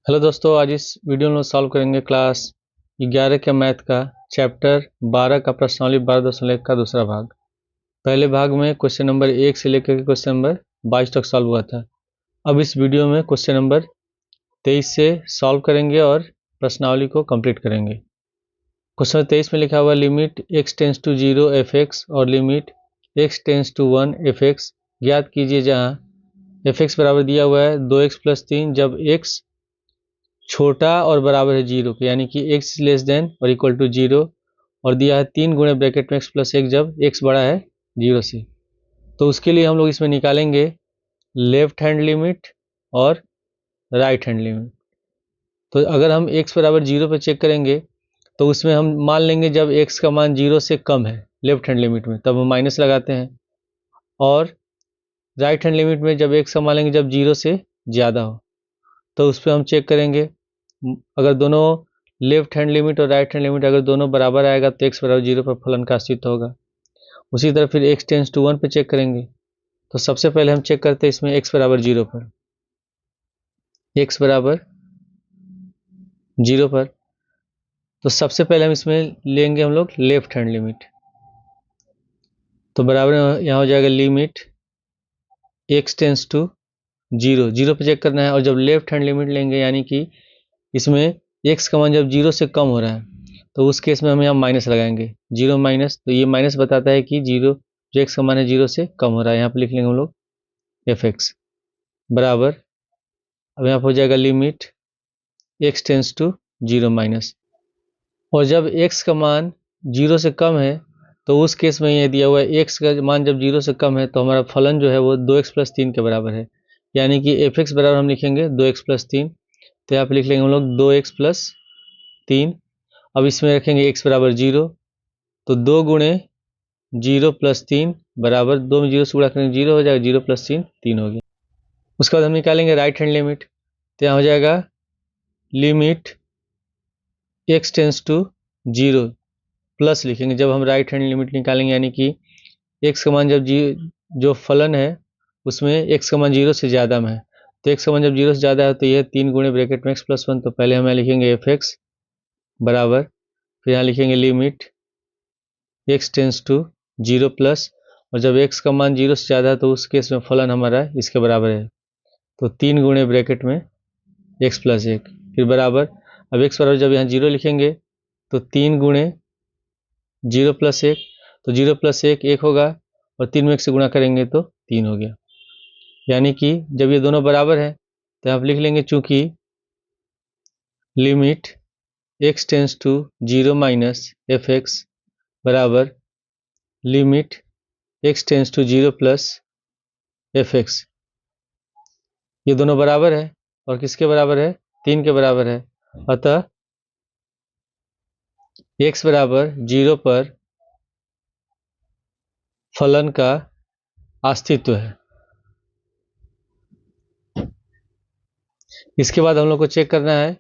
Hello दोस्तों, आज इस वीडियो में सॉल्व करेंगे क्लास 11 के मैथ का चैप्टर 12 का प्रश्नावली 12.1 का दूसरा भाग। पहले भाग में क्वेश्चन नंबर 1 से लेकर के क्वेश्चन नंबर 22 तक सॉल्व हुआ था। अब इस वीडियो में क्वेश्चन नंबर 23 से सॉल्व करेंगे और प्रश्नावली को कंप्लीट करेंगे। क्वेश्चन नंबर 23 में लिखा हुआ limit x tends to 0 fx और limit x tends to 1 fx ज्ञात कीजिए, जहाँ fx बराबर दिया हुआ है 2x प्लस 3 जब x छोटा और बराबर है 0 के, यानी कि x लेस देन और इक्वल टू 0, और दिया है 3 गुणे ब्रैकेट में x प्लस 1 जब x बड़ा है 0 से। तो उसके लिए हम लोग इसमें निकालेंगे लेफ्ट हैंड लिमिट और राइट हैंड लिमिट। तो अगर हम x बराबर 0 पे चेक करेंगे तो उसमें हम मान लेंगे जब x का मान 0 से कम है लेफ्ट हैंड लिमिट में, तब हम माइनस लगाते हैं, और राइट हैंड लिमिट में जब x का मान लेंगे जब 0 से ज़्यादा हो, तो उस पर हम चेक करेंगे। अगर दोनों लेफ्ट हैंड लिमिट और राइट हैंड लिमिट अगर दोनों बराबर आएगा तो x बराबर 0 पर फलन का अस्तित्व होगा। उसी तरह फिर x टेंस टू 1 पे चेक करेंगे। तो सबसे पहले हम चेक करते हैं इसमें x बराबर 0 पर। x बराबर 0 पर तो सबसे पहले हम इसमें लेंगे हम लोग लेफ्ट हैंड लिमिट। तो बराबर यहाँ हो जाएगा लिमिट x टेंस टू 0 पे चेक करना है, और जब लेफ्ट हैंड लिमिट लेंगे यानी कि इसमें x का मान जब 0 से कम हो रहा है तो उस केस में हम यहाँ माइनस लगाएंगे, 0 माइनस। तो ये माइनस बताता है कि 0 जो x का मान है 0 से कम हो रहा है। यहाँ पे लिख लेंगे हम लोग fx बराबर, अब यहाँ पर हो जाएगा limit x tends to 0 minus, और जब x का मान 0 से कम है तो उस केस में ये दिया हुआ है x का मान जब 0 से कम है तो हमारा फलन जो है वो 2x प्लस 3 के बराबर है, यानी कि fx बराबर हम लिखेंगे 2x प्लस 3। तो यहाँ पे लिख लेंगे हम लोग 2x प्लस 3। अब इसमें रखेंगे x बराबर 0, तो 2 गुणे 0 प्लस 3 बराबर 2 में 0 से गुणा करेंगे 0 हो जाएगा, 0 प्लस 3 3 हो गया। उसके बाद हम निकालेंगे राइट हैंड लिमिट। तो यहाँ हो जाएगा limit x tends to 0 plus लिखेंगे जब हम राइट हैंड लिमिट निकालेंगे, यानी कि x का मान जब जो फलन है उसमें x का मान 0 से ज़्यादा में है, तो x का मान जब 0 से ज़्यादा है तो यह 3 गुणे ब्रैकेट में x प्लस 1। तो पहले हम यहाँ लिखेंगे fx बराबर, फिर यहाँ लिखेंगे limit x tends to 0 plus, और जब x का मान 0 से ज़्यादा है तो उस केस में फलन हमारा इसके बराबर है, तो 3 गुणे ब्रैकेट में x प्लस 1, फिर बराबर। अब x बराबर जब यहाँ 0 लिखेंगे तो 3 गुणे 0 प्लस 1, तो 0 प्लस 1 1 होगा, और 3 में 1 से गुणा करेंगे तो 3 हो गया। यानी कि जब ये दोनों बराबर है तो आप लिख लेंगे चूंकि limit x tends to 0 minus fx बराबर limit x tends to 0 plus fx, ये दोनों बराबर है और किसके बराबर है, 3 के बराबर है। अतः x बराबर 0 पर फलन का अस्तित्व है। इसके बाद हम लोग को चेक करना है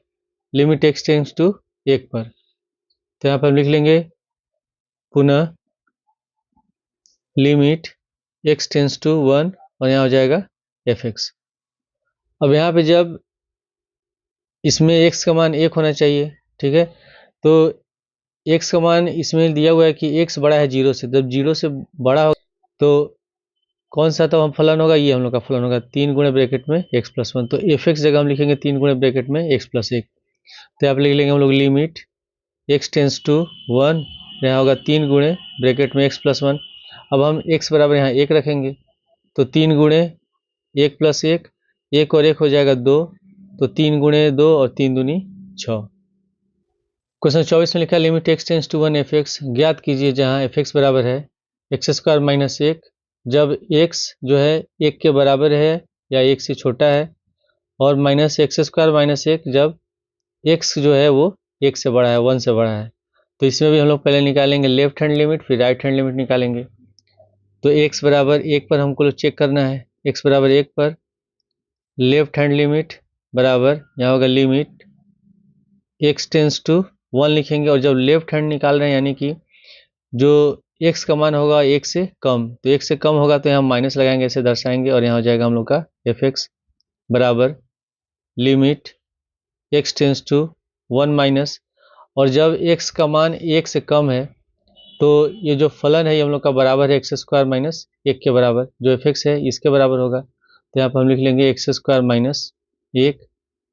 लिमिट x टेंस टू 1 पर। तो यहाँ पर हम लिख लेंगे पुनः लिमिट x टेंस टू 1, और यहाँ हो जाएगा fx। अब यहाँ पे जब इसमें x का मान 1 होना चाहिए, ठीक है, तो x का मान इसमें दिया हुआ है कि x बड़ा है 0 से, जब 0 से बड़ा हो तो कौन सा तो हम फलन होगा, ये हम लोग का फलन होगा 3 गुणे ब्रैकेट में x प्लस 1। तो fx जगह हम लिखेंगे 3 गुणे ब्रैकेट में x प्लस 1। तो यहाँ पे लिख लेंगे हम लोग लिमिट x टेंस टू 1, यहाँ होगा 3 गुणे ब्रैकेट में x प्लस 1। अब हम x बराबर यहाँ 1 रखेंगे, तो 3 गुणे 1 प्लस 1, 1 और 1 हो जाएगा 2, तो 3 गुणे 2 और 3 दूनी 6। क्वेश्चन 24 में लिखा है limit x tends to 1 fx ज्ञात कीजिए, जहाँ fx बराबर है एक्स स्क्वायर माइनस 1 जब x जो है 1 के बराबर है या 1 से छोटा है, और माइनस एक्स स्क्वायर माइनस 1 जब x जो है वो 1 से बड़ा है, 1 से बड़ा है। तो इसमें भी हम लोग पहले निकालेंगे लेफ्ट हैंड लिमिट, फिर राइट हैंड लिमिट निकालेंगे। तो x बराबर 1 पर हमको चेक करना है, x बराबर 1 पर लेफ्ट हैंड लिमिट बराबर यहाँ होगा लिमिट x टेंस टू 1 लिखेंगे, और जब लेफ्ट हैंड निकाल रहे हैं यानी कि जो x का मान होगा 1 से कम, तो 1 से कम होगा तो यहाँ माइनस लगाएंगे, ऐसे दर्शाएंगे, और यहाँ हो जाएगा हम लोग का fx बराबर limit x tends to 1 minus, और जब एक्स का मान 1 से कम है तो ये जो फलन है ये हम लोग का बराबर है एक्स स्क्वायर माइनस 1 के बराबर, जो एफ एक्स है इसके बराबर होगा। तो यहाँ पर हम लिख लेंगे एक्स स्क्वायर माइनस 1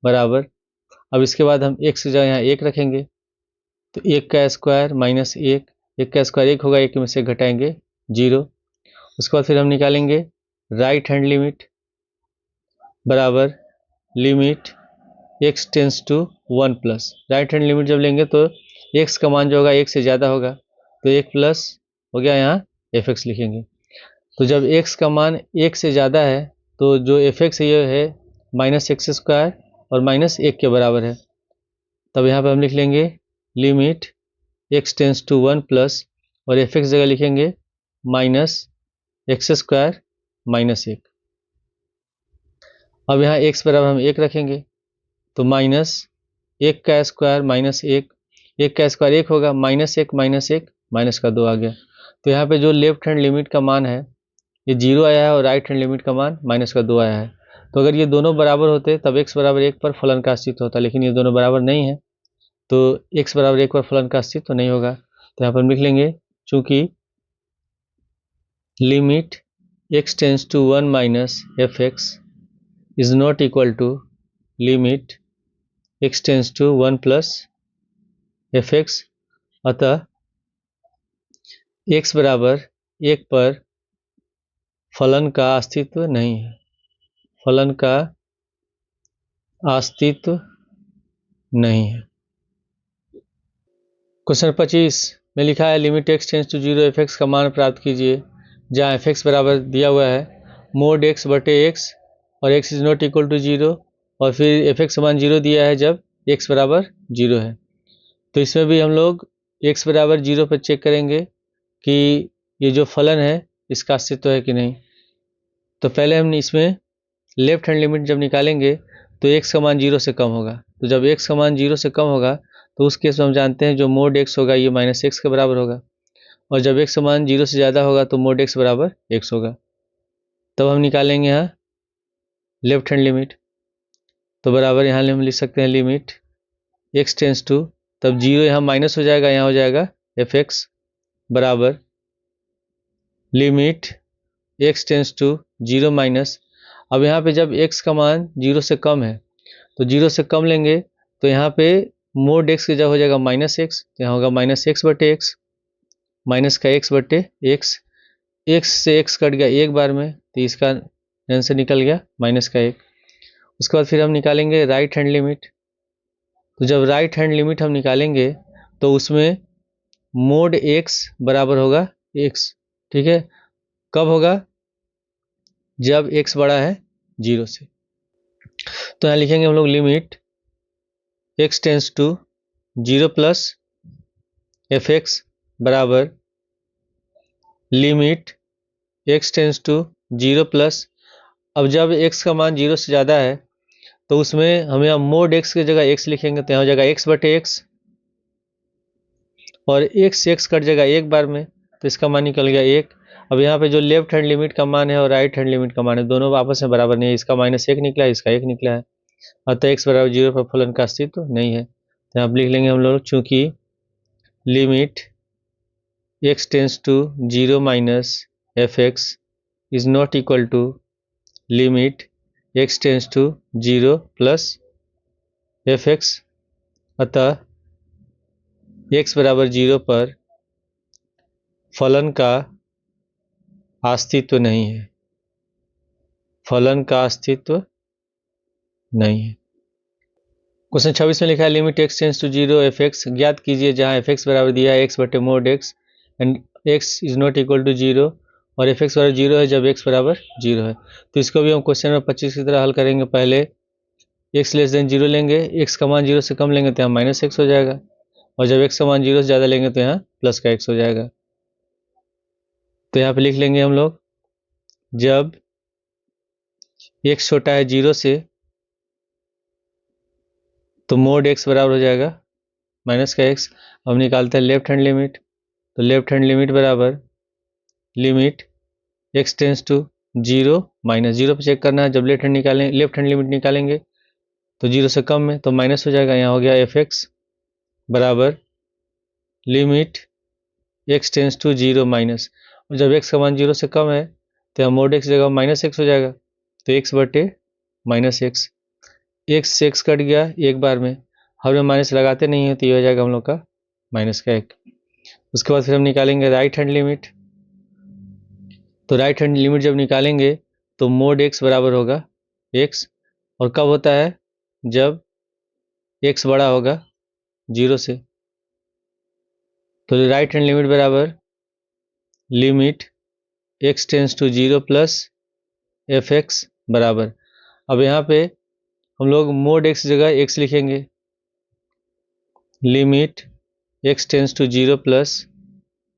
बराबर, अब इसके बाद हम एक्स की जगह यहाँ 1 रखेंगे, तो 1 का स्क्वायर माइनस 1, 1 का स्क्वायर 1 होगा, 1 में से घटाएंगे 0। उसके बाद फिर हम निकालेंगे राइट हैंड लिमिट बराबर limit x tends to 1 plus, right hand limit जब लेंगे तो एक्स का मान जो होगा 1 से ज़्यादा होगा, तो 1 प्लस हो गया, यहाँ एफ एक्स लिखेंगे। तो जब एक्स का मान 1 से ज़्यादा है तो जो एफ एक्स ये है माइनस एक्स स्क्वायर और माइनस 1 के बराबर है, तब यहाँ पर हम लिख लेंगे limit x tends to 1 plus, और एफ एक्स जगह लिखेंगे माइनस एक्स स्क्वायर माइनस 1। अब यहाँ एक्स बराबर हम 1 रखेंगे, तो माइनस 1 का स्क्वायर माइनस 1, 1 का स्क्वायर 1 होगा, माइनस 1 माइनस 1 माइनस का 2 आ गया। तो यहाँ पे जो लेफ्ट हैंड लिमिट का मान है ये 0 आया है और राइट हैंड लिमिट का मान माइनस का 2 आया है। तो अगर ये दोनों बराबर होते तब x बराबर 1 पर फलन का अस्तित्व होता, लेकिन ये दोनों बराबर नहीं है तो x बराबर 1 पर फलन का अस्तित्व नहीं होगा। तो यहाँ पर हम लिख लेंगे चूंकि limit x tends to 1 minus f x is not equal to limit x tends to 1 plus f x, अतः x बराबर 1 पर फलन का अस्तित्व नहीं है, फलन का अस्तित्व नहीं है। क्वेश्चन 25 में लिखा है limit x tends to 0 f x का मान प्राप्त कीजिए, जहाँ एफ एक्स बराबर दिया हुआ है मोड एक्स बटे एक्स और x is not equal to 0, और फिर एफ एक्स का मान 0 दिया है जब एक्स बराबर 0 है। तो इसमें भी हम लोग एक्स बराबर 0 पर चेक करेंगे कि ये जो फलन है इसका अस्तित्व है कि नहीं। तो पहले हम इसमें लेफ्ट हैंड लिमिट जब निकालेंगे तो एक्स का मान 0 से कम होगा, तो जब एक्स का मान 0 से कम होगा तो उस केस में हम जानते हैं जो मोड एक्स होगा ये माइनस एक्स के बराबर होगा, और जब एक्स का मान 0 से ज़्यादा होगा तो मोड एक्स बराबर एक्स होगा। तब हम निकालेंगे यहाँ लेफ्ट हैंड लिमिट, तो बराबर यहाँ हम लिख सकते हैं लिमिट एक्स टेंस टू, तब 0 यहाँ माइनस हो जाएगा, यहाँ हो जाएगा एफ एक्स बराबर limit x tends to 0 minus. अब यहाँ पे जब x का मान 0 से कम है तो 0 से कम लेंगे तो यहाँ पे मोड x की जगह हो जाएगा माइनस एक्स, तो यहाँ होगा माइनस एक्स बटे एक्स, माइनस का x बटे एक्स, एक्स से x कट गया एक बार में तो इसका आंसर निकल गया माइनस का 1। उसके बाद फिर हम निकालेंगे राइट हैंड लिमिट, तो जब राइट हैंड लिमिट हम निकालेंगे तो उसमें मोड x बराबर होगा x, ठीक है, कब होगा जब x बड़ा है 0 से। तो यहाँ लिखेंगे हम लोग limit x tends to 0 plus f x बराबर limit x tends to 0 plus, अब जब x का मान 0 से ज़्यादा है तो उसमें हम यहाँ मोड x की जगह x लिखेंगे, तो यहाँ हो जाएगा x बटे एक्स, और x से x कट जाएगा एक बार में तो इसका मान निकल गया 1। अब यहाँ पे जो लेफ्ट हैंड लिमिट का मान है और राइट हैंड लिमिट का मान है दोनों आपस में बराबर नहीं है, इसका माइनस 1 निकला है, इसका 1 निकला है, अतः x बराबर 0 पर फलन का अस्तित्व नहीं है। तो यहाँ लिख लेंगे हम लोग चूंकि limit x tends to 0 minus f x is not equal to limit x tends to 0 plus f x, अतः x बराबर 0 पर फलन का अस्तित्व नहीं है, फलन का अस्तित्व नहीं है। क्वेश्चन 26 में लिखा है limit x tends to 0 f x ज्ञात कीजिए, जहां एफ एक्स बराबर दिया है x बटे mod x and x is not equal to 0, और एफ एक्स बराबर 0 है जब x बराबर 0 है। तो इसको भी हम क्वेश्चन नंबर 25 की तरह हल करेंगे। पहले x लेस देन 0 लेंगे, x का मान 0 से कम लेंगे तो यहाँ माइनस एक्स हो जाएगा, और जब x का मान 0 से ज़्यादा लेंगे तो यहाँ प्लस का x हो जाएगा। तो यहाँ पे लिख लेंगे हम लोग जब x छोटा है 0 से तो मोड x बराबर हो जाएगा माइनस का x। हम निकालते हैं लेफ्ट हैंड लिमिट, तो लेफ्ट हैंड लिमिट बराबर limit x tends to 0 minus 0 पे चेक करना है, जब लेफ्ट हैंड लिमिट निकालेंगे तो 0 से कम में तो माइनस हो जाएगा, यहाँ हो गया एफ एक्स बराबर limit x tends to 0 minus, और जब एक्स का मान 0 से कम है तो यहाँ मोड एक्स जगह माइनस एक्स हो जाएगा, तो एक्स बटे माइनस एक्स, एक्स से एक्स कट गया एक बार में, हम माइनस लगाते नहीं है तो ये हो जाएगा हम लोग का माइनस का एक। उसके बाद फिर हम निकालेंगे राइट हैंड लिमिट, तो राइट हैंड लिमिट जब निकालेंगे तो मोड एक्स बराबर होगा एक्स, और कब होता है जब एक्स बड़ा होगा 0 से, तो राइट हैंड लिमिट बराबर limit x tends to 0 plus f x बराबर, अब यहाँ पे हम लोग मोड एक्स जगह एक्स लिखेंगे, limit x tends to 0 plus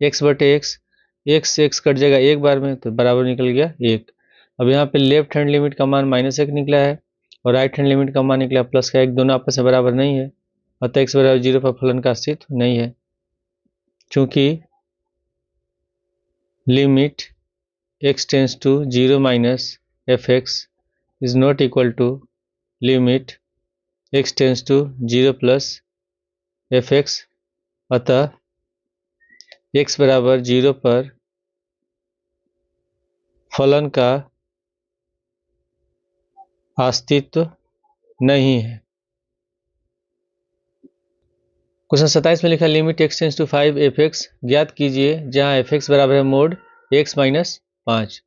x बटे एक्स, एक्स से एक्स कट जाएगा एक बार में तो बराबर निकल गया एक। अब यहाँ पे लेफ्ट हैंड लिमिट का मान माइनस एक निकला है और राइट हैंड लिमिट का मान निकला प्लस का एक, दोनों आपस में बराबर नहीं है, अतः एक्स बराबर 0 पर फलन का अस्तित्व नहीं है, चूंकि limit x tends to 0 minus f x is not equal to limit x tends to 0 plus f x, अतः एक्स बराबर 0 पर फलन का अस्तित्व नहीं है। क्वेश्चन 27 में लिखा limit x tends to 5 f x ज्ञात कीजिए जहां एफ एक्स बराबर है मोड एक्स माइनस 5।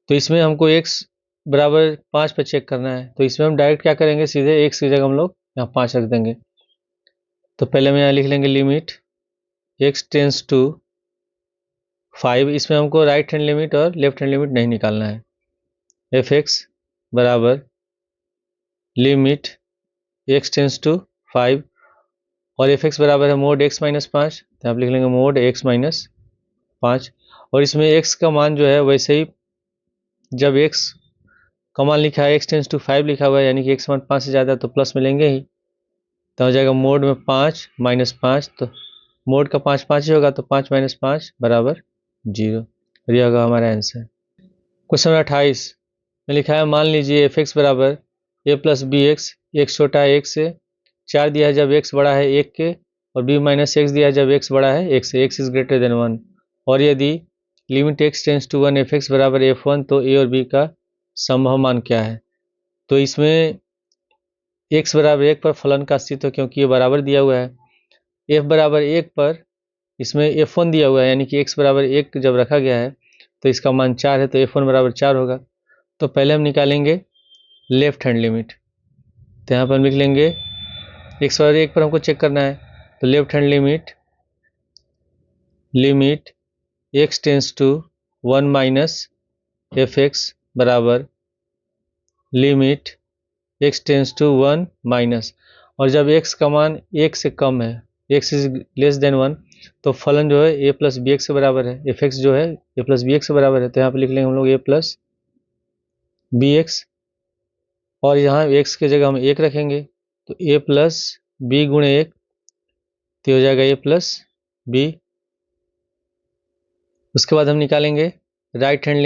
तो इसमें हमको एक्स बराबर 5 पर चेक करना है, तो इसमें हम डायरेक्ट क्या करेंगे, सीधे एक्स की जगह हम लोग यहाँ 5 रख देंगे। तो पहले हम यहाँ लिख लेंगे लिमिट एक्स टेंस टू 5, इसमें हमको राइट हैंड लिमिट और लेफ्ट हैंड लिमिट नहीं निकालना है, एफ एक्स बराबर लिमिट एक्स टेंस टू 5 और एफ एक्स बराबर है मोड एक्स माइनस 5, तो आप लिख लेंगे मोड एक्स माइनस 5, और इसमें एक्स का मान जो है वैसे ही जब एक्स का मान लिखा है एक्स टेंस टू 5 लिखा हुआ है, यानी कि एक्स मान 5 से ज़्यादा तो प्लस में लेंगे ही, तो हो जाएगा मोड में 5 माइनस 5, तो मोड का 5 5 ही होगा, तो 5 माइनस 5 बराबर 0, यह होगा हमारा आंसर। क्वेश्चन 28 में लिखा है मान लीजिए एफ एक्स बराबर ए प्लस बी एक्स, एक्स छोटा है एक से, 4 दिया है जब एक्स बड़ा है एक के, और बी माइनस एक्स दिया है जब एक्स बड़ा है एक से, एक्स इज ग्रेटर देन 1, और यदि limit x tends to 1 f x बराबर f1 तो ए और बी का संभव मान क्या है। तो इसमें एक्स बराबर 1 पर फलन का अस्तित्व, क्योंकि ये बराबर दिया हुआ है, एफ बराबर 1 पर इसमें f1 दिया हुआ है, यानी कि x बराबर 1 जब रखा गया है तो इसका मान 4 है, तो f1 बराबर 4 होगा। तो पहले हम निकालेंगे लेफ्ट हैंड लिमिट, तो यहाँ पर हम लिख लेंगे x बराबर 1 पर हमको चेक करना है, तो left hand limit x tends to 1 minus f x बराबर limit x tends to 1 minus, और जब x का मान 1 से कम है, x इज लेस देन 1, तो फलन जो है a प्लस बी एक्स से बराबर है, एफ एक्स जो है a प्लस बी एक्स से बराबर है, तो यहाँ पे लिख लेंगे हम लोग a प्लस बी एक्स, और यहाँ x की जगह हम 1 रखेंगे, तो a प्लस बी गुणे 1, तो हो जाएगा a प्लस बी। उसके बाद हम निकालेंगे right hand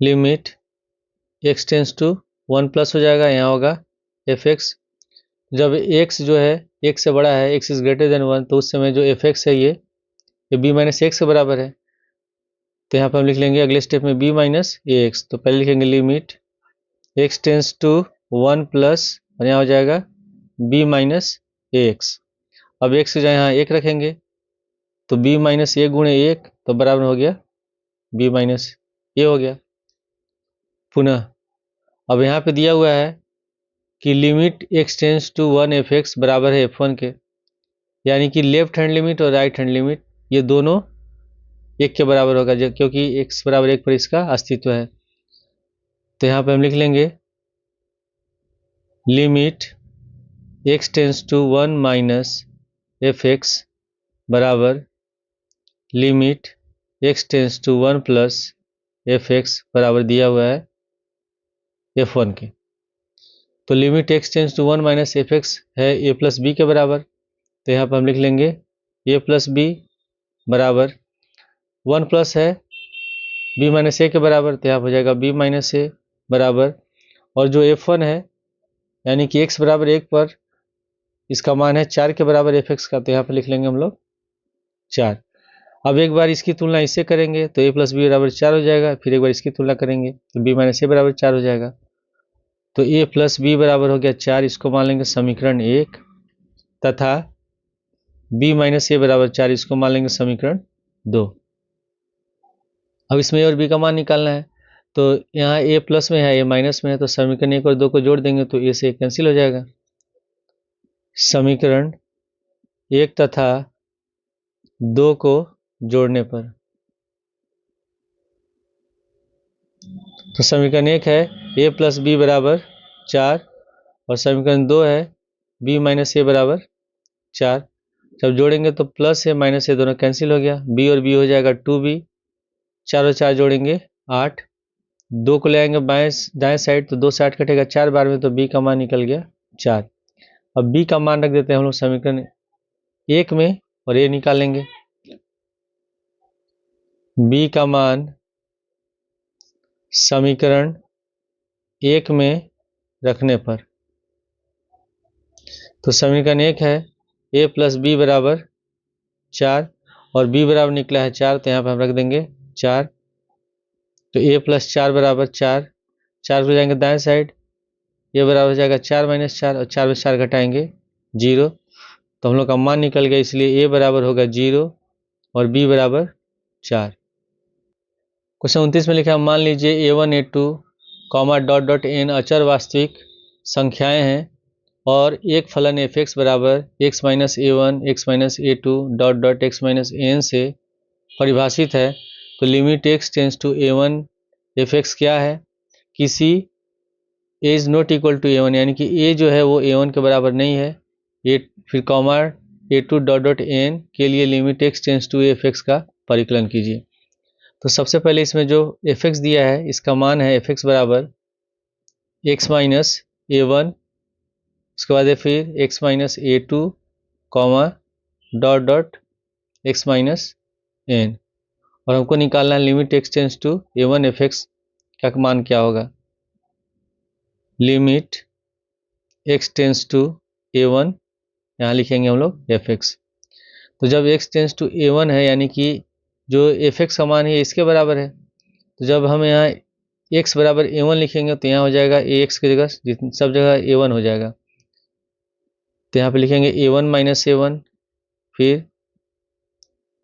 limit x tends to 1 plus हो जाएगा, यहाँ होगा एफ एक्स, जब x जो है 1 से बड़ा है, x इज ग्रेटर देन 1, तो उस समय जो एफ एक्स है ये b माइनस एक्स से बराबर है, तो यहाँ पर हम लिख लेंगे अगले स्टेप में b माइनस ए एक्स, तो पहले लिखेंगे limit x tends to 1 plus, और यहाँ हो जाएगा b माइनस ए एक्स, अब x की जगह यहाँ 1 रखेंगे, तो b माइनस ए गुणे 1 तो बराबर हो गया b माइनस ए हो गया। पुनः अब यहाँ पे दिया हुआ है कि limit x tends to 1 f x बराबर है f1 के, यानी कि लेफ्ट हैंड लिमिट और राइट हैंड लिमिट ये दोनों 1 के बराबर होगा, क्योंकि x बराबर 1 पर इसका अस्तित्व है। तो यहाँ पे हम लिख लेंगे limit x tends to 1 minus f x बराबर limit x tends to 1 plus f x बराबर दिया हुआ है f1 के। तो limit x tends to 1 minus f x है a प्लस बी के बराबर, तो यहाँ पर हम लिख लेंगे a प्लस बी बराबर 1 प्लस है b माइनस ए के बराबर, तो यहाँ हो जाएगा b माइनस ए बराबर, और जो f1 है यानी कि x बराबर 1 पर इसका मान है 4 के बराबर fx का, तो यहाँ पर लिख लेंगे हम लोग 4। अब एक बार इसकी तुलना इससे करेंगे तो a प्लस बी बराबर 4 हो जाएगा, फिर एक बार इसकी तुलना करेंगे तो b माइनस ए बराबर 4 हो जाएगा। तो a प्लस बी बराबर हो गया 4, इसको मान लेंगे समीकरण 1, तथा b माइनस ए बराबर 4 इसको मान लेंगे समीकरण 2। अब इसमें a और b का मान निकालना है, तो यहाँ a प्लस में है, a माइनस में है, तो समीकरण 1 और 2 को जोड़ देंगे तो a से कैंसिल हो जाएगा। समीकरण 1 तथा 2 को जोड़ने पर, तो समीकरण 1 है a प्लस बी बराबर 4 और समीकरण 2 है b माइनस ए बराबर 4। जब जोड़ेंगे तो प्लस है माइनस है दोनों कैंसिल हो गया, b और b हो जाएगा 2b, 4 और 4 जोड़ेंगे 8, 2 को ले आएंगे दाएं साइड तो 2 से 8 कटेगा 4 बार में, तो b का मान निकल गया 4। अब b का मान रख देते हैं हम लोग समीकरण 1 में और a निकालेंगे। b का मान समीकरण 1 में रखने पर, तो समीकरण 1 है a प्लस बी बराबर 4 और b बराबर निकला है 4, तो यहाँ पर हम रख देंगे 4। तो a प्लस 4 बराबर 4, 4 को जाएंगे दाएं साइड, a बराबर हो जाएगा 4 माइनस 4 और 4 में 4 घटाएंगे 0, तो हम लोग का मान निकल गया, इसलिए a बराबर होगा 0 और b बराबर 4। क्वेश्चन 29 में लिखा है मान लीजिए a1 a2 comma dot dot n अचर वास्तविक संख्याएं हैं और एक फलन fx बराबर x minus a1 x minus a2 dot dot x minus an से परिभाषित है, तो limit x tends to a1 fx क्या है। किसी a is not equal to a1, यानी कि a जो है वो a1 के बराबर नहीं है, a फिर comma a2 dot dot n के लिए limit x tends to fx का परिकलन कीजिए। तो सबसे पहले इसमें जो fx दिया है इसका मान है fx बराबर x माइनस a1, उसके बाद है फिर x minus a2 comma dot dot x minus n, और हमको निकालना है limit x tends to a1 fx का मान क्या होगा। Limit x tends to a1, यहाँ लिखेंगे हम लोग fx। तो जब x टेंस टू a1 है यानी कि जो fx का मान है इसके बराबर है, तो जब हम यहाँ x बराबर a1 लिखेंगे तो यहाँ हो जाएगा ax की जगह सब जगह a1 हो जाएगा, तो यहाँ पे लिखेंगे a1 माइनस a1, फिर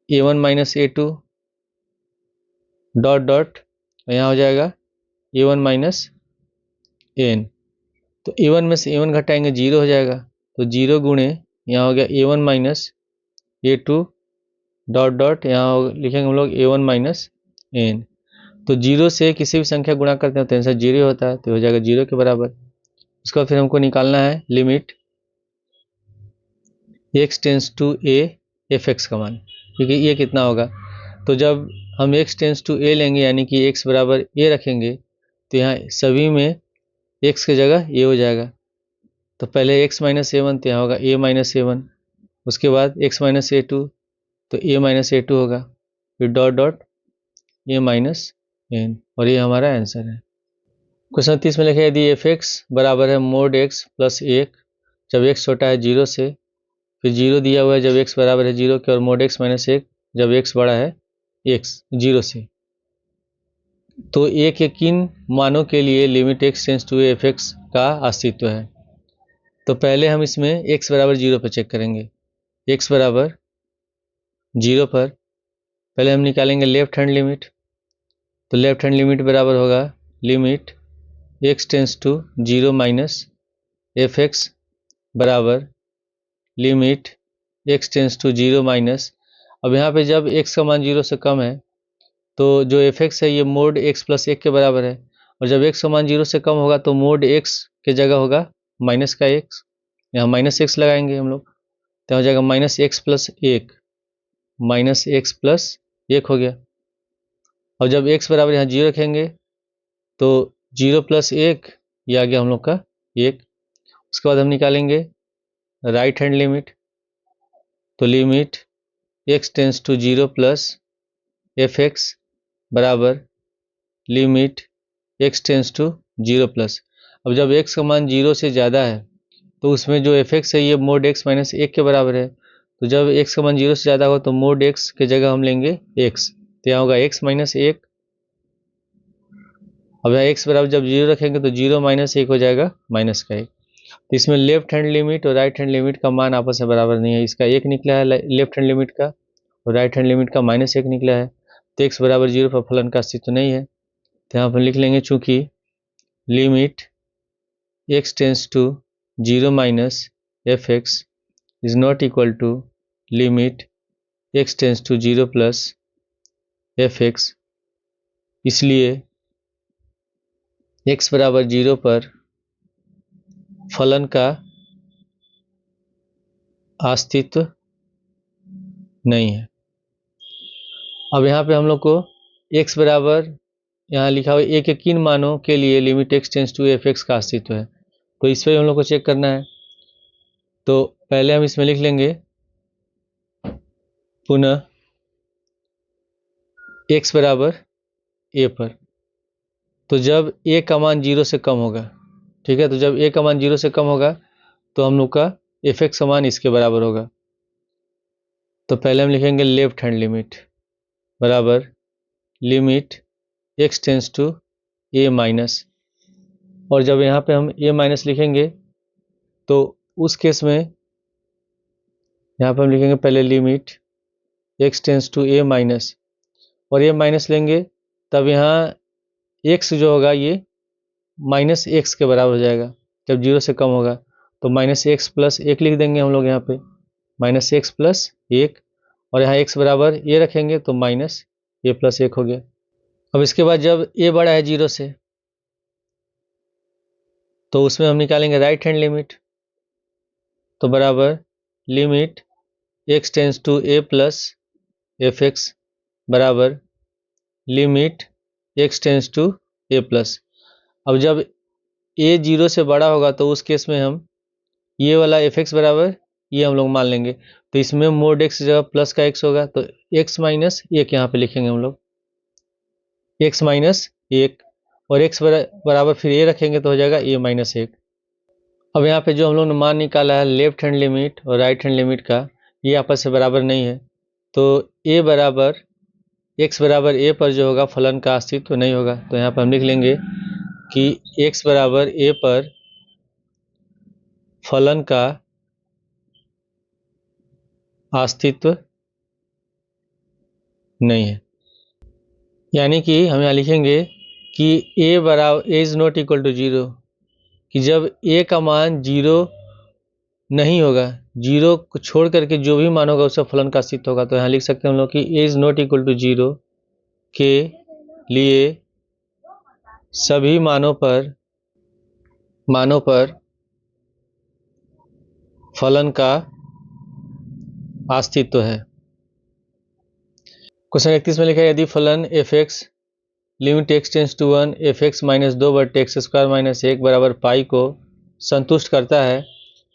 a1 minus a2 dot dot, यहाँ हो जाएगा a1 माइनस n, तो a1 में से a1 घटाएंगे 0 हो जाएगा, तो 0 गुणे यहाँ हो गया a1 minus a2 dot dot, यहाँ लिखेंगे हम लोग a1 माइनस n। तो 0 से किसी भी संख्या गुणा करते हैं तो आंसर 0 होता है, तो हो जाएगा 0 के बराबर। उसका फिर हमको निकालना है limit x tends to a fx का मान, क्योंकि ये कितना होगा। तो जब हम x टेंस टू a लेंगे यानी कि x बराबर a रखेंगे तो यहाँ सभी में x की जगह a हो जाएगा, तो पहले x माइनस a1 तो यहाँ होगा a माइनस a1, उसके बाद x माइनस a2 तो a माइनस a2 होगा, फिर dot dot a minus n, और ये हमारा आंसर है। क्वेश्चन 30 में लिखा है यदि fx बराबर है मोड x प्लस 1 जब x छोटा है 0 से, फिर 0 दिया हुआ है जब x बराबर है 0 के, और मोड x माइनस 1 जब x बड़ा है x 0 से, तो a के किन मानों के लिए limit x tends to fx का अस्तित्व है। तो पहले हम इसमें x बराबर 0 पर चेक करेंगे। x बराबर 0 पर पहले हम निकालेंगे लेफ्ट हैंड लिमिट, तो लेफ्ट हैंड लिमिट बराबर होगा limit x tends to 0 minus fx बराबर limit x tends to 0 minus, अब यहाँ पे जब x का मान 0 से कम है तो जो fx है ये मोड x प्लस 1 के बराबर है, और जब x का मान 0 से कम होगा तो मोड x के जगह होगा माइनस का x, यहाँ माइनस x लगाएंगे हम लोग, तो हो जाएगा minus x plus 1, minus x plus 1 हो गया। और जब x बराबर यहाँ 0 रखेंगे तो 0 प्लस 1 ये आ गया हम लोग का 1। उसके बाद हम निकालेंगे राइट हैंड लिमिट, तो limit x tends to 0 plus fx बराबर limit x tends to 0 plus. अब जब x का मान 0 से ज़्यादा है तो उसमें जो fx है ये mod x माइनस 1 के बराबर है। तो जब x का मान 0 से ज़्यादा हो तो mod x के जगह हम लेंगे x, तो यहाँ होगा x माइनस 1। अब यहाँ x बराबर जब 0 रखेंगे तो 0 माइनस 1 हो जाएगा माइनस का 1। तो इसमें लेफ्ट हैंड लिमिट और राइट हैंड लिमिट का मान आपस में बराबर नहीं है। इसका 1 निकला है लेफ्ट हैंड लिमिट का और राइट हैंड लिमिट का माइनस 1 निकला है। तो x बराबर 0 पर फलन का अस्तित्व नहीं है। तो यहाँ पर लिख लेंगे चूंकि limit x tends to 0 minus fx is not equal to limit x tends to 0 plus fx, इसलिए x बराबर 0 पर फलन का अस्तित्व नहीं है। अब यहाँ पे हम लोग को x बराबर यहाँ लिखा हुआ a के किन मानों के लिए limit x tends to fx का अस्तित्व है, तो इस पर हम लोग को चेक करना है। तो पहले हम इसमें लिख लेंगे पुनः x बराबर a पर, तो जब a का मान 0 से कम होगा, ठीक है, तो जब a का मान 0 से कम होगा तो हम लोग का fx का मान इसके बराबर होगा। तो पहले हम लिखेंगे लेफ्ट हैंड लिमिट बराबर limit x tends to a minus, और जब यहाँ पे हम a माइनस लिखेंगे तो उस केस में यहाँ पे हम लिखेंगे पहले limit x tends to a minus, और a माइनस लेंगे तब यहाँ x जो होगा ये माइनस एक्स के बराबर हो जाएगा जब 0 से कम होगा। तो माइनस एक्स प्लस 1 लिख देंगे हम लोग यहाँ पे, माइनस एक्स प्लस 1, और यहाँ x बराबर a रखेंगे तो माइनस a प्लस 1 हो गया। अब इसके बाद जब a बड़ा है 0 से तो उसमें हम निकालेंगे राइट हैंड लिमिट, तो बराबर limit x tends to a plus fx बराबर limit x tends to a plus. अब जब a 0 से बड़ा होगा तो उस केस में हम ये वाला fx बराबर ये हम लोग मान लेंगे, तो इसमें मोड x की जगह प्लस का x होगा, तो x माइनस 1 यहाँ पे लिखेंगे हम लोग, x माइनस 1, और x बराबर फिर a रखेंगे तो हो जाएगा a माइनस 1। अब यहाँ पे जो हम लोग ने मान निकाला है लेफ्ट हैंड लिमिट और राइट हैंड लिमिट का, ये आपस से बराबर नहीं है, तो a बराबर x बराबर a पर जो होगा फलन का अस्तित्व नहीं होगा। तो यहाँ पर हम लिख लेंगे कि x बराबर a पर फलन का अस्तित्व नहीं है। यानी कि हम यहाँ लिखेंगे कि a बराबर a is not equal to 0, कि जब a का मान 0 नहीं होगा, 0 को छोड़ करके जो भी मान होगा उसका फलन का अस्तित्व होगा। तो यहाँ लिख सकते हैं हम लोग कि a is not equal to 0 के लिए सभी मानों पर फलन का अस्तित्व है। क्वेश्चन 31 में लिखा है यदि फलन fx limit x tends to 1 fx minus 2 बटे एक्स स्क्वायर माइनस 1 बराबर पाई को संतुष्ट करता है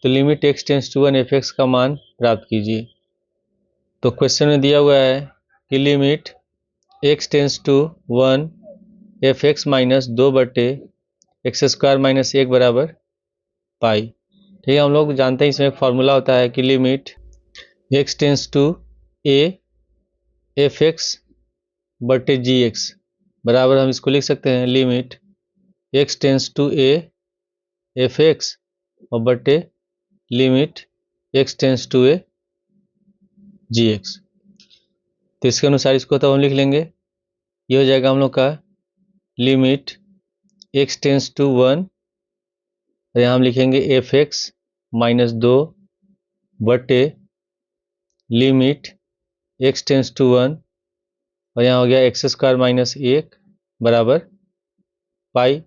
तो limit x tends to 1 fx का मान प्राप्त कीजिए। तो क्वेश्चन में दिया हुआ है कि limit x tends to 1 fx minus 2 बटे एक्स स्क्वायर माइनस 1 बराबर पाई। ठीक है, हम लोग जानते हैं इसमें एक फॉर्मूला होता है कि limit x tends to a fx बटे gx बराबर हम इसको लिख सकते हैं limit x tends to a fx और बटे limit x tends to a gx। तो इसके अनुसार इसको तो हम लिख लेंगे, ये हो जाएगा हम लोग का लिमिट x टेंस टू 1, और यहाँ हम लिखेंगे fx माइनस 2 बटे लिमिट x टेंस टू 1, और यहाँ हो गया एक्स स्क्वायर माइनस 1 बराबर पाई।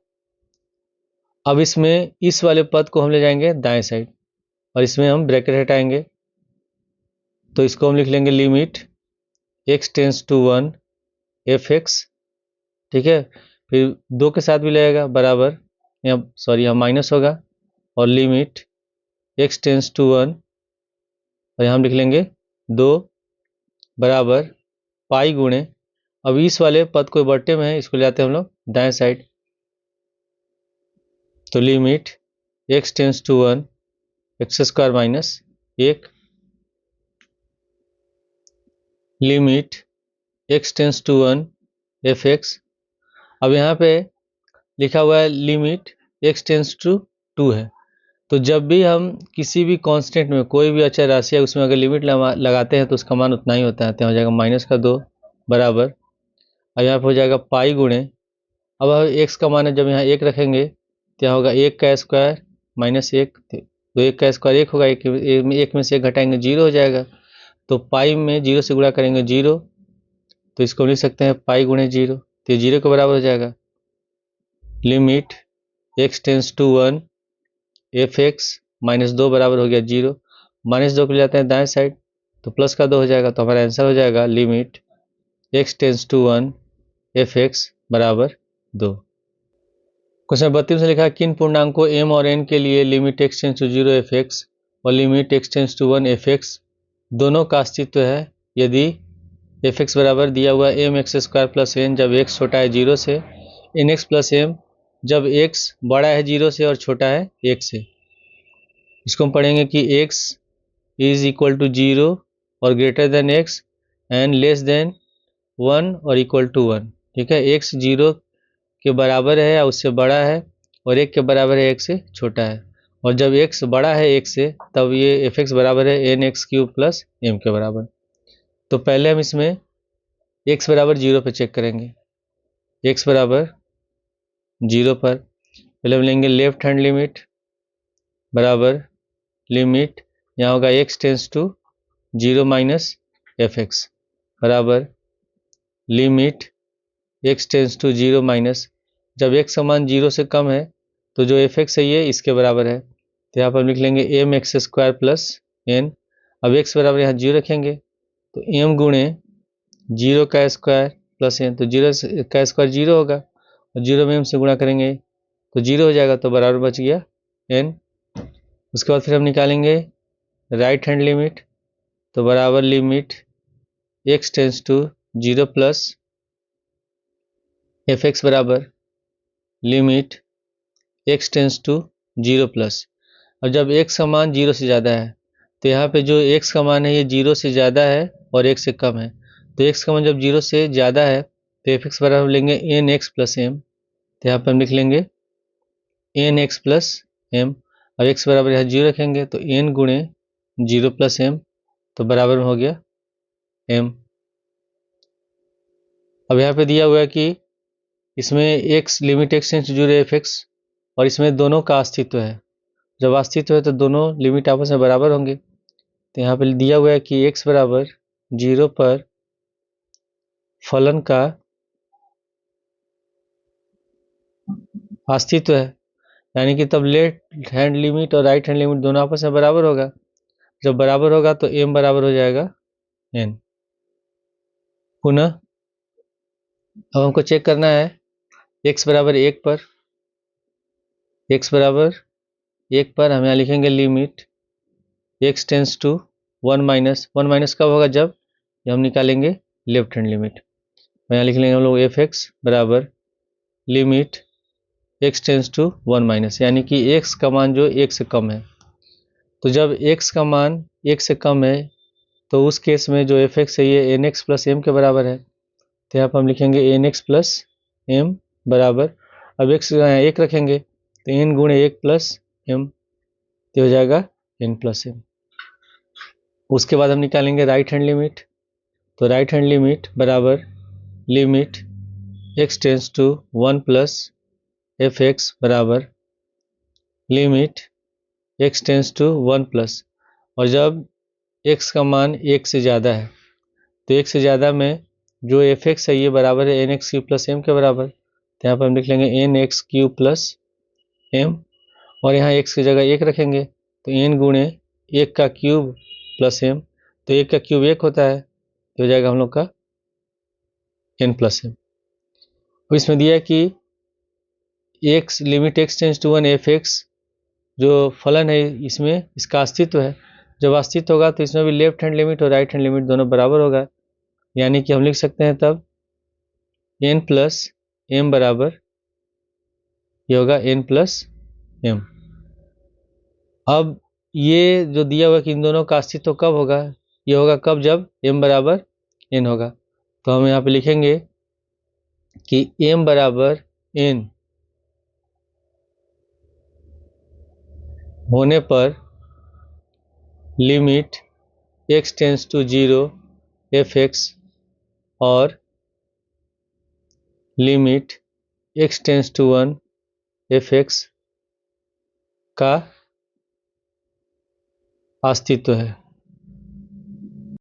अब इसमें इस वाले पद को हम ले जाएंगे दाएं साइड और इसमें हम ब्रैकेट हटाएंगे, तो इसको हम लिख लेंगे limit x tends to 1 fx, ठीक है, फिर 2 के साथ भी लगेगा बराबर, यहाँ माइनस होगा, और लिमिट x टेंस टू 1 और यहाँ हम लिख लेंगे 2 बराबर पाई गुणे, अब इस वाले पद को बट्टे में है इसको ले जाते हैं हम लोग दाएं साइड, तो limit x tends to 1 x square minus 1, limit x tends to 1 f x. अब यहाँ पे लिखा हुआ है लिमिट x टेंस टू 2 है, तो जब भी हम किसी भी कांस्टेंट में कोई भी अचर राशि है उसमें अगर लिमिट लगाते हैं तो उसका मान उतना ही होता है। तो हो जाएगा -2 बराबर, और यहाँ पे हो जाएगा पाई गुणे, अब एक्स का मान है जब यहाँ 1 रखेंगे तो यहाँ होगा 1 का स्क्वायर माइनस 1, तो 1 का स्क्वायर 1 होगा, एक में से 1 घटाएंगे 0 हो जाएगा, तो पाई में 0 से गुणा करेंगे 0, तो इसको लिख सकते हैं पाई गुणे 0, तो ये 0 के बराबर हो जाएगा। Limit x tends to 1 f x -2 बराबर हो गया 0, -2 को ले जाते हैं दाएं साइड तो प्लस का 2 हो जाएगा, तो हमारा आंसर हो जाएगा limit x tends to 1 f x बराबर 2। क्वेश्चन 32 में लिखा है किन पूर्णांकों m और n के लिए limit x tends to 0 f x और limit x tends to 1 f x दोनों का अस्तित्व है यदि एफ एक्स बराबर दिया हुआ m x square plus n जब x छोटा है 0 से, एन एक्स प्लस एम जब x बड़ा है 0 से और छोटा है 1 से। इसको हम पढ़ेंगे कि x इज इक्वल टू 0 और greater than x and less than 1 और इक्वल टू 1। ठीक है, x 0 के बराबर है या उससे बड़ा है और 1 के बराबर है 1 से छोटा है, और जब x बड़ा है 1 से तब ये एफ एक्स बराबर है n x cube plus m के बराबर। तो पहले हम इसमें x बराबर 0 पे चेक करेंगे, x बराबर 0 पर पहले हम लेंगे लेफ्ट हैंड लिमिट बराबर लिमिट, यहाँ होगा x tends to 0 minus f x बराबर limit x tends to 0 minus, जब x का मान 0 से कम है तो जो एफ एक्स है ये इसके बराबर है, तो यहाँ पर हम लिख लेंगे m x square plus n. अब x बराबर यहाँ 0 रखेंगे तो m गुणे 0 का स्क्वायर प्लस एन, तो 0 का स्क्वायर 0 होगा और 0 में m से गुणा करेंगे तो 0 हो जाएगा, तो बराबर बच गया n। उसके बाद फिर हम निकालेंगे राइट हैंड लिमिट, तो बराबर limit x tends to 0 plus f x बराबर limit x tends to 0 plus. और जब x का मान 0 से ज़्यादा है तो यहाँ पे जो x का मान है ये 0 से ज़्यादा है और 1 से कम है, तो x का मान जब 0 से ज़्यादा है तो एफ एक्स बराबर लेंगे एन एक्स प्लस एम, तो यहाँ पर हम लिख लेंगे एन एक्स प्लस एम, और x बराबर यहाँ 0 रखेंगे तो n गुणे 0 प्लस एम, तो बराबर में हो गया m। अब यहाँ पे दिया हुआ है कि इसमें x limit x tends to 0 f x और इसमें दोनों का अस्तित्व है, जब अस्तित्व है तो दोनों लिमिट आपस में बराबर होंगे, तो यहाँ पे दिया हुआ है कि x बराबर 0 पर फलन का अस्तित्व है, यानी कि तब लेफ्ट हैंड लिमिट और राइट हैंड लिमिट दोनों आपस में बराबर होगा, जब बराबर होगा तो m बराबर हो जाएगा n। पुनः अब हमको चेक करना है x बराबर 1 पर, x बराबर 1 पर हम यहाँ लिखेंगे limit x tends to 1 minus कब होगा जब हम निकालेंगे लेफ्ट हैंड लिमिट, यहाँ लिख लेंगे हम लोग एफ एक्स बराबर limit x tends to 1 minus, यानी कि x का मान जो 1 से कम है, तो जब x का मान 1 से कम है तो उस केस में जो एफ एक्स है ये एन एक्स प्लस एम के बराबर है, तो यहाँ पर हम लिखेंगे एन एक्स प्लस एम बराबर, अब x यहाँ 1 रखेंगे तो n गुणे 1 प्लस एम, तो हो जाएगा n प्लस एम। उसके बाद हम निकालेंगे राइट हैंड लिमिट, तो राइट हैंड लिमिट बराबर limit x tends to 1 plus f x बराबर limit x tends to 1 plus, और जब x का मान 1 से ज़्यादा है तो 1 से ज़्यादा में जो एफ एक्स है ये बराबर है n x cube plus m के बराबर, तो यहाँ पर हम लिख लेंगे n x cube plus m, और यहाँ x की जगह 1 रखेंगे तो n गुणे 1 का क्यूब प्लस एम, तो 1 का क्यूब 1 होता है, तो हो जाएगा हम लोग का n प्लस एम। अब इसमें दिया है कि x limit x tends to 1 f x जो फलन है इसमें इसका अस्तित्व है, जब अस्तित्व होगा तो इसमें भी लेफ्ट हैंड लिमिट और राइट हैंड लिमिट दोनों बराबर होगा, यानी कि हम लिख सकते हैं तब n प्लस एम बराबर ये होगा n प्लस एम। अब ये जो दिया हुआ कि इन दोनों का अस्तित्व कब होगा, ये होगा कब, जब m बराबर n होगा। तो हम यहाँ पे लिखेंगे कि m बराबर n होने पर limit x tends to 0 fx और limit x tends to 1 fx का अस्तित्व है।